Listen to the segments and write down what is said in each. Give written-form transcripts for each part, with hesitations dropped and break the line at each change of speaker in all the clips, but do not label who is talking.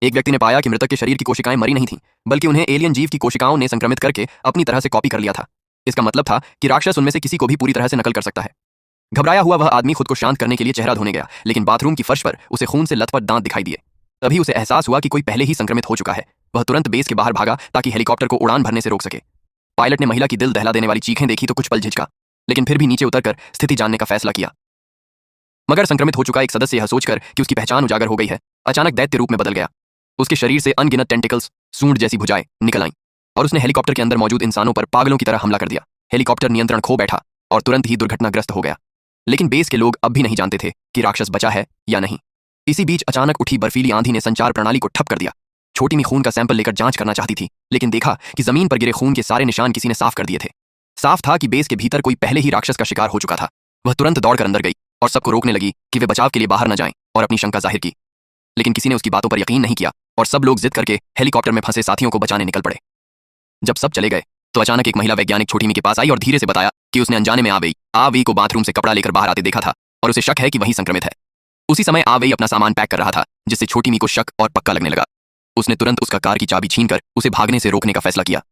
एक व्यक्ति ने पाया कि मृतक के शरीर की कोशिकाएं मरी नहीं थीं, बल्कि उन्हें एलियन जीव की कोशिकाओं ने संक्रमित करके अपनी तरह से कॉपी कर लिया था। इसका मतलब था कि राक्षस उनमें से किसी को भी पूरी तरह से नकल कर सकता है। घबराया हुआ वह आदमी खुद को शांत करने के लिए चेहरा धोने गया, लेकिन बाथरूम की फर्श पर उसे खून से लथपथ दांत दिखाई दिए। तभी उसे एहसास हुआ कि कोई पहले ही संक्रमित हो चुका है। वह तुरंत बेस के बाहर भागा ताकि हेलीकॉप्टर को उड़ान भरने से रोक सके। पायलट ने महिला की दिल दहला देने वाली चीखें देखी तो कुछ पल झिझका, लेकिन फिर भी नीचे उतरकर स्थिति जानने का फैसला किया। मगर संक्रमित हो चुका एक सदस्य यह सोचकर कि उसकी पहचान उजागर हो गई है, अचानक दैत्य रूप में बदल गया। उसके शरीर से अनगिनत टेंटिकल्स, सूंड जैसी भुजाएं निकल आईं और उसने हेलीकॉप्टर के अंदर मौजूद इंसानों पर पागलों की तरह हमला कर दिया। हेलीकॉप्टर नियंत्रण खो बैठा और तुरंत ही दुर्घटनाग्रस्त हो गया। लेकिन बेस के लोग अब भी नहीं जानते थे कि राक्षस बचा है या नहीं। इसी बीच अचानक उठी बर्फीली आंधी ने संचार प्रणाली को ठप कर दिया। छोटी मी खून का सैंपल लेकर जांच करना चाहती थी, लेकिन देखा कि जमीन पर गिरे खून के सारे निशान किसी ने साफ कर दिए थे। साफ था कि बेस के भीतर कोई पहले ही राक्षस का शिकार हो चुका था। वह तुरंत दौड़कर अंदर गई और सबको रोकने लगी कि वे बचाव के लिए बाहर न जाएं और अपनी शंका जाहिर की। लेकिन किसी ने उसकी बातों पर यकीन नहीं किया और सब लोग जिद करके हेलीकॉप्टर में फंसे साथियों को बचाने निकल पड़े। जब सब चले गए तो अचानक एक महिला वैज्ञानिक छोटी मी के पास आई और धीरे से बताया कि उसने अनजाने में आवी को बाथरूम से कपड़ा लेकर बाहर आते देखा था और उसे शक है कि वही संक्रमित है। उसी समय आवी अपना सामान पैक कर रहा था, जिससे छोटी मी को शक और पक्का लगने लगा। उसने तुरंत उसका कार की चाबी छीनकर उसे भागने से रोकने का फैसला किया।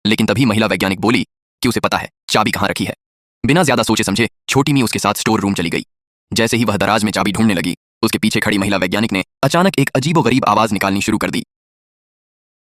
लेकिन तभी महिला वैज्ञानिक बोली कि उसे पता है चाबी कहाँ रखी है। बिना ज्यादा सोचे समझे छोटी मी उसके साथ स्टोर रूम चली गई। जैसे ही वह दराज में चाबी ढूंढने लगी, उसके पीछे खड़ी महिला वैज्ञानिक ने अचानक एक अजीबोगरीब आवाज निकालनी शुरू कर दी।